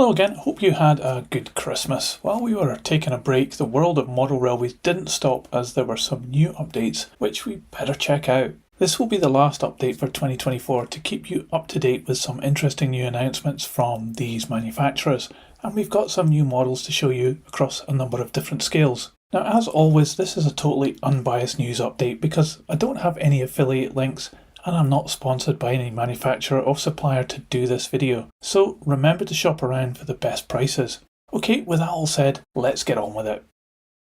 Hello again, hope you had a good Christmas. While we were taking a break, the world of model railways didn't stop as there were some new updates which we better check out. This will be the last update for 2024 to keep you up to date with some interesting new announcements from these manufacturers, and we've got some new models to show you across a number of different scales. Now, as always, this is a totally unbiased news update because I don't have any affiliate links and I'm not sponsored by any manufacturer or supplier to do this video, so remember to shop around for the best prices. Okay, with that all said, let's get on with it.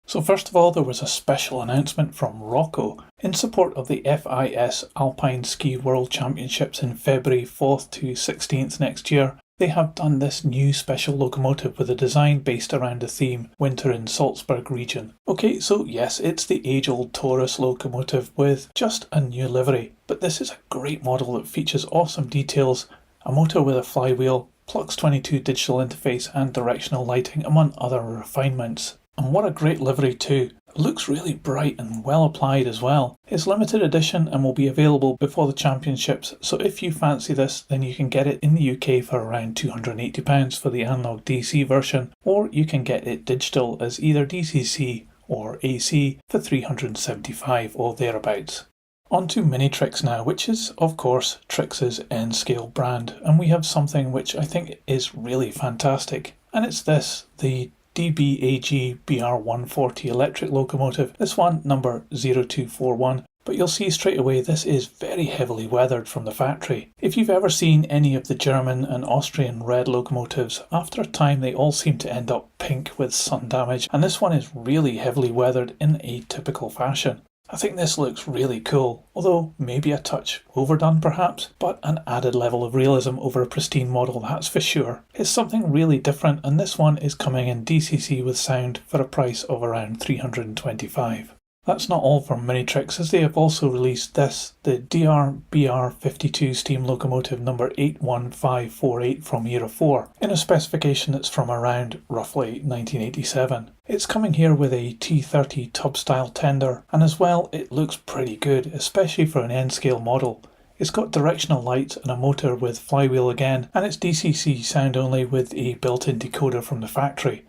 So first of all, there was a special announcement from Roco in support of the FIS Alpine Ski World Championships in February 4th to 16th next year. They have done this new special locomotive with a design based around the theme Winter in Salzburg region. Okay, so yes, it's the age-old Taurus locomotive with just a new livery, but this is a great model that features awesome details, a motor with a flywheel, Plux 22 digital interface and directional lighting among other refinements. And what a great livery too. It looks really bright and well applied as well. It's limited edition and will be available before the championships, so if you fancy this then you can get it in the UK for around £280 for the analog DC version, or you can get it digital as either DCC or AC for £375 or thereabouts. On to Minitrix now, which is of course Trix's N Scale brand, and we have something which I think is really fantastic, and it's this, the DBAG BR140 electric locomotive, this one number 0241, but you'll see straight away this is very heavily weathered from the factory. If you've ever seen any of the German and Austrian red locomotives, after a time they all seem to end up pink with sun damage, and this one is really heavily weathered in a typical fashion. I think this looks really cool, although maybe a touch overdone perhaps, but an added level of realism over a pristine model, that's for sure. It's something really different, and this one is coming in DCC with sound for a price of around £325. That's not all from Minitrix, as they have also released this, the DRBR52 steam locomotive number 81548 from Era 4, in a specification that's from around roughly 1987. It's coming here with a T30 tub style tender, and as well it looks pretty good, especially for an N scale model. It's got directional lights and a motor with flywheel again, and it's DCC sound only with a built-in decoder from the factory.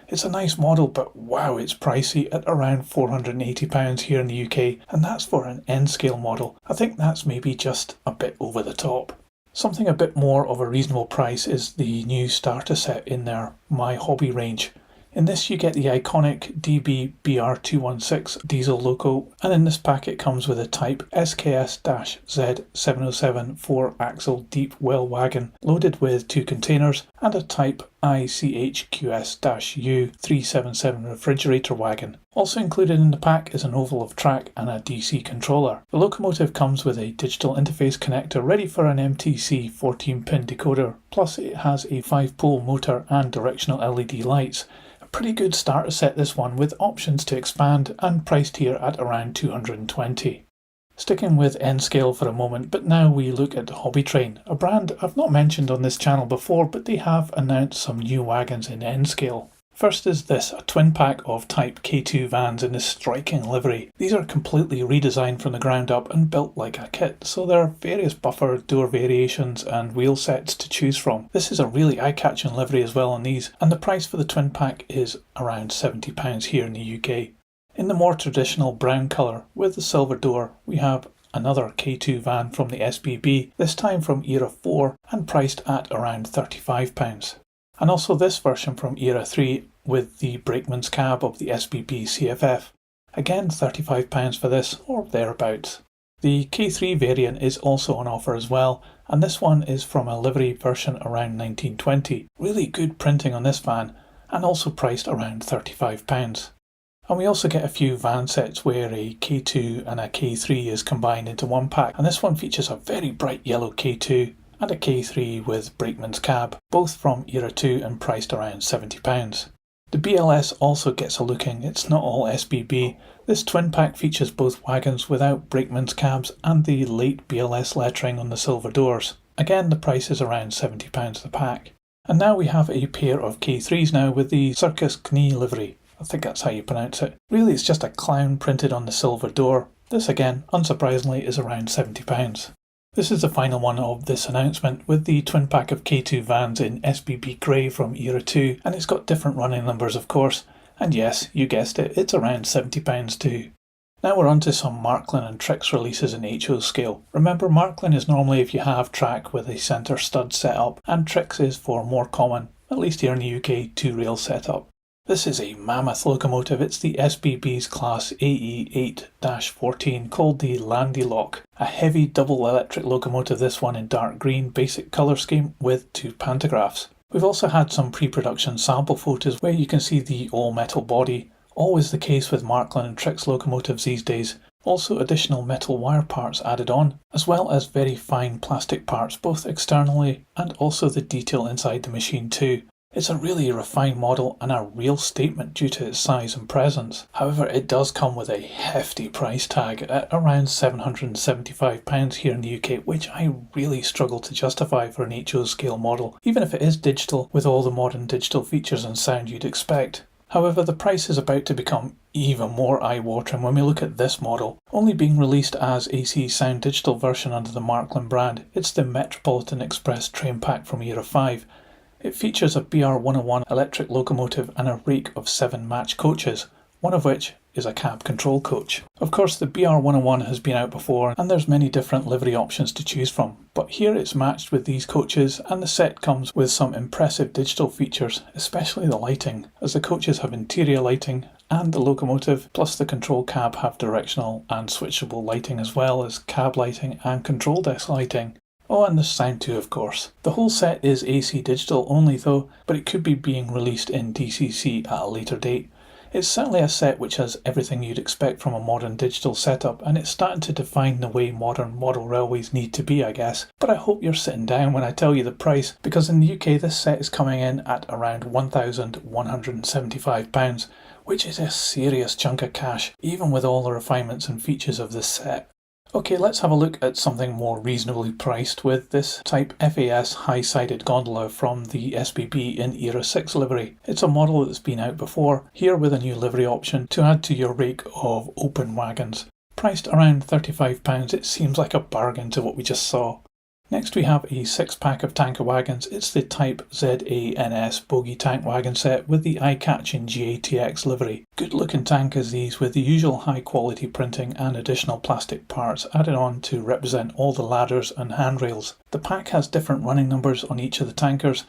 It's a nice model, but wow, it's pricey at around £480 here in the UK, and that's for an N scale model. I think that's maybe just a bit over the top. Something a bit more of a reasonable price is the new starter set in their My Hobby range. In this you get the iconic DB BR216 diesel loco, and in this pack it comes with a Type SKS-Z707 4-axle deep well wagon loaded with 2 containers, and a Type ICHQS-U377 refrigerator wagon. Also included in the pack is an oval of track and a DC controller. The locomotive comes with a digital interface connector ready for an MTC 14-pin decoder, plus it has a 5-pole motor and directional LED lights. Pretty good starter set this one, with options to expand, and priced here at around £220. Sticking with N Scale for a moment, but now we look at Hobbytrain, a brand I've not mentioned on this channel before, but they have announced some new wagons in N Scale. First is this, a twin pack of Type K2 vans in this striking livery. These are completely redesigned from the ground up and built like a kit, so there are various buffer, door variations and wheel sets to choose from. This is a really eye-catching livery as well on these, and the price for the twin pack is around £70 here in the UK. In the more traditional brown colour with the silver door, we have another K2 van from the SBB, this time from Era 4 and priced at around £35. And also this version from Era 3 with the brakeman's cab of the SBB CFF. Again £35 for this, or thereabouts. The K3 variant is also on offer as well, and this one is from a livery version around 1920. Really good printing on this van, and also priced around £35. And we also get a few van sets where a K2 and a K3 is combined into one pack, and this one features a very bright yellow K2 and a K3 with brakeman's cab, both from Era 2 and priced around £70. The BLS also gets a look in, it's not all SBB. This twin pack features both wagons without brakeman's cabs and the late BLS lettering on the silver doors. Again, the price is around £70 the pack. And now we have a pair of K3s now with the Circus Knie livery. I think that's how you pronounce it. Really, it's just a clown printed on the silver door. This again, unsurprisingly, is around £70. This is the final one of this announcement, with the twin pack of K2 vans in SBB Grey from Era 2, and it's got different running numbers of course, and yes, you guessed it, it's around £70 too. Now we're on to some Marklin and Trix releases in HO Scale. Remember, Marklin is normally if you have track with a centre stud setup, and Trix is for more common, at least here in the UK, two-rail setup. This is a mammoth locomotive. It's the SBB's class AE8-14 called the Landylock. A heavy double electric locomotive, this one in dark green basic colour scheme with two pantographs. We've also had some pre-production sample photos where you can see the all-metal body. Always the case with Marklin and Trix locomotives these days. Also additional metal wire parts added on, as well as very fine plastic parts both externally and also the detail inside the machine too. It's a really refined model and a real statement due to its size and presence. However, it does come with a hefty price tag at around £775 here in the UK, which I really struggle to justify for an HO scale model, even if it is digital with all the modern digital features and sound you'd expect. However, the price is about to become even more eye-watering when we look at this model. Only being released as AC Sound digital version under the Marklin brand, it's the Metropolitan Express train pack from Era 5. It features a BR101 electric locomotive and a rake of 7 match coaches, one of which is a cab control coach. Of course, the BR101 has been out before and there's many different livery options to choose from, but here it's matched with these coaches and the set comes with some impressive digital features, especially the lighting, as the coaches have interior lighting and the locomotive plus the control cab have directional and switchable lighting, as well as cab lighting and control desk lighting. Oh, and the sound too, of course. The whole set is AC digital only though, but it could be being released in DCC at a later date. It's certainly a set which has everything you'd expect from a modern digital setup, and it's starting to define the way modern model railways need to be, I guess. But I hope you're sitting down when I tell you the price, because in the UK this set is coming in at around £1,175, which is a serious chunk of cash, even with all the refinements and features of this set. Okay, let's have a look at something more reasonably priced with this Type FAS high-sided gondola from the SBB in Era 6 livery. It's a model that's been out before, here with a new livery option to add to your rake of open wagons. Priced around £35, it seems like a bargain to what we just saw. Next we have a 6-pack of tanker wagons. It's the Type ZANS bogie tank wagon set with the eye-catching GATX livery. Good looking tankers these, with the usual high quality printing and additional plastic parts added on to represent all the ladders and handrails. The pack has different running numbers on each of the tankers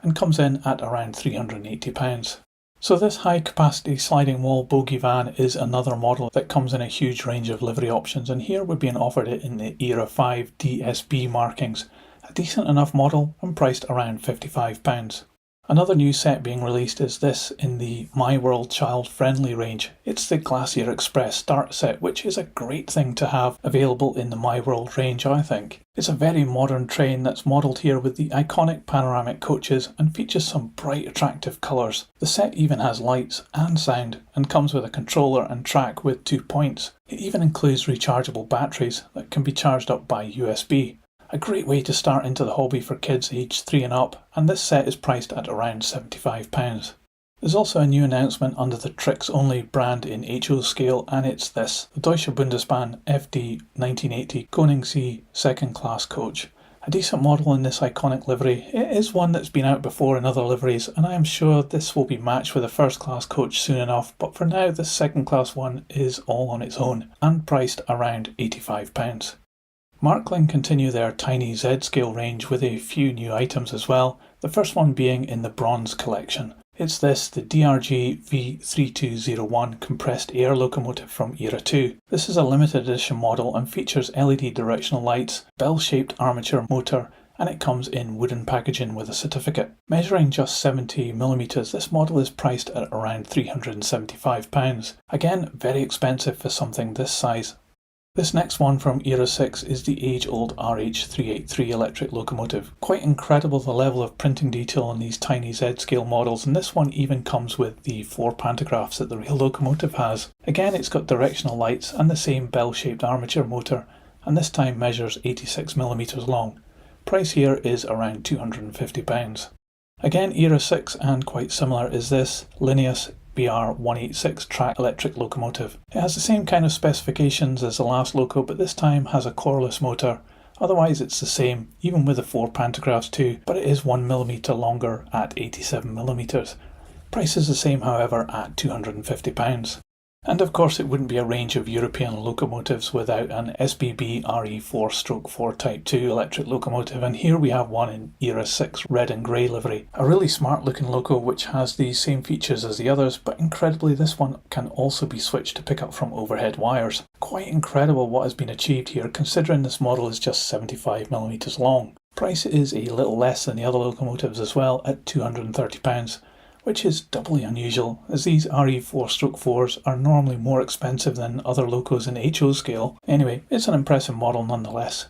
and comes in at around £380. So this high capacity sliding wall bogie van is another model that comes in a huge range of livery options, and here we're being offered it in the Era 5 DSB markings. A decent enough model and priced around £55. Another new set being released is this in the My World child friendly range. It's the Glacier Express start set, which is a great thing to have available in the My World range, I think. It's a very modern train that's modelled here with the iconic panoramic coaches and features some bright attractive colours. The set even has lights and sound and comes with a controller and track with 2 points. It even includes rechargeable batteries that can be charged up by USB. A great way to start into the hobby for kids aged 3 and up, and this set is priced at around £75. There's also a new announcement under the Trix only brand in HO scale, and it's this, the Deutsche Bundesbahn FD 1980 Koningssee second class coach. A decent model in this iconic livery. It is one that's been out before in other liveries, and I am sure this will be matched with a first class coach soon enough, but for now this second class one is all on its own and priced around £85. Marklin continue their tiny Z scale range with a few new items as well, the first one being in the bronze collection. It's this, the DRG V3201 compressed air locomotive from Era 2. This is a limited edition model and features LED directional lights, bell-shaped armature motor, and it comes in wooden packaging with a certificate. Measuring just 70mm, this model is priced at around £375. Again, very expensive for something this size. This next one from Era 6 is the age-old RH383 electric locomotive. Quite incredible the level of printing detail on these tiny Z-scale models, and this one even comes with the 4 pantographs that the real locomotive has. Again, it's got directional lights and the same bell-shaped armature motor, and this time measures 86mm long. Price here is around £250. Again, Era 6 and quite similar is this Linneus BR186 track electric locomotive. It has the same kind of specifications as the last loco, but this time has a coreless motor, Otherwise it's the same, even with the 4 pantographs too, but it is 1mm longer at 87mm. Price is the same however at £250. And of course it wouldn't be a range of European locomotives without an SBB RE4/4 Type 2 electric locomotive, and here we have one in Era 6 red and grey livery. A really smart looking loco which has the same features as the others, but incredibly this one can also be switched to pick up from overhead wires. Quite incredible what has been achieved here considering this model is just 75mm long. Price is a little less than the other locomotives as well at £230. Which is doubly unusual, as these RE4/4s are normally more expensive than other locos in HO scale. Anyway, it's an impressive model nonetheless.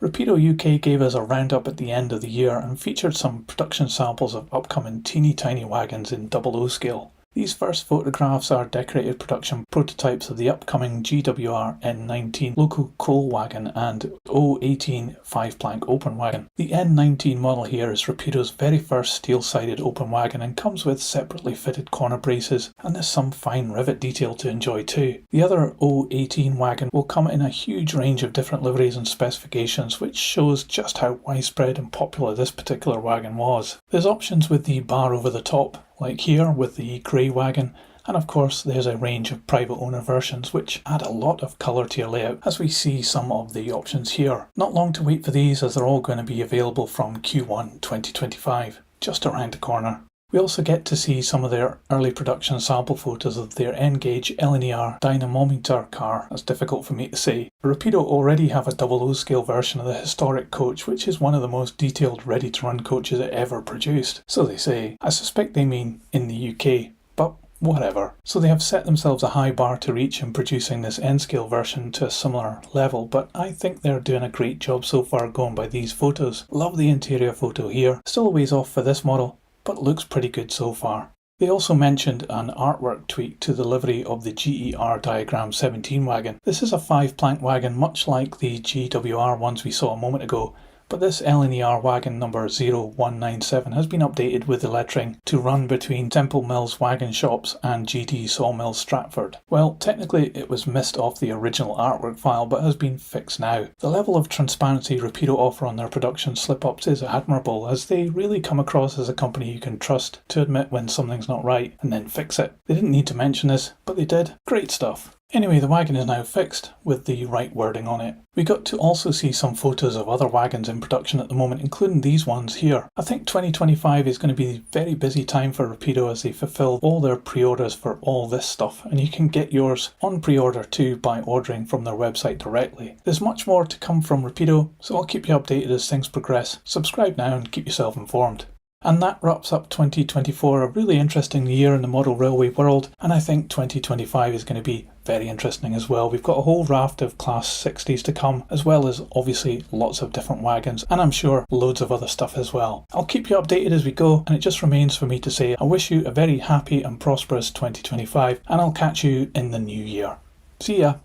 Rapido UK gave us a roundup at the end of the year and featured some production samples of upcoming teeny tiny wagons in OO scale. These first photographs are decorated production prototypes of the upcoming GWR N19 Loco coal wagon and O18 5-plank open wagon. The N19 model here is Rapido's very first steel-sided open wagon and comes with separately fitted corner braces, and there's some fine rivet detail to enjoy too. The other O18 wagon will come in a huge range of different liveries and specifications, which shows just how widespread and popular this particular wagon was. There's options with the bar over the top, like here with the grey wagon, and of course there's a range of private owner versions which add a lot of colour to your layout, as we see some of the options here. Not long to wait for these, as they're all going to be available from Q1 2025, just around the corner. We also get to see some of their early production sample photos of their N-gauge linear dynamometer car. That's difficult for me to say. Rapido already have a OO scale version of the historic coach, which is one of the most detailed ready-to-run coaches ever produced. So they say. I suspect they mean in the UK, but whatever. So they have set themselves a high bar to reach in producing this N scale version to a similar level, but I think they're doing a great job so far going by these photos. Love the interior photo here. Still a ways off for this model, but looks pretty good so far. They also mentioned an artwork tweak to the livery of the GER Diagram 17 wagon. This is a 5-plank wagon much like the GWR ones we saw a moment ago, but this LNER wagon number 0197 has been updated with the lettering to run between Temple Mills Wagon Shops and GD Sawmill Stratford. Well, technically it was missed off the original artwork file but has been fixed now. The level of transparency Rapido offer on their production slip-ups is admirable, as they really come across as a company you can trust to admit when something's not right and then fix it. They didn't need to mention this, but they did. Great stuff. Anyway, the wagon is now fixed with the right wording on it. We got to also see some photos of other wagons in production at the moment, including these ones here. I think 2025 is going to be a very busy time for Rapido as they fulfill all their pre-orders for all this stuff, and you can get yours on pre-order too by ordering from their website directly. There's much more to come from Rapido, so I'll keep you updated as things progress. Subscribe now and keep yourself informed. And that wraps up 2024, a really interesting year in the model railway world, and I think 2025 is going to be very interesting as well. We've got a whole raft of Class 60s to come, as well as obviously lots of different wagons, and I'm sure loads of other stuff as well. I'll keep you updated as we go, and it just remains for me to say I wish you a very happy and prosperous 2025, and I'll catch you in the new year. See ya!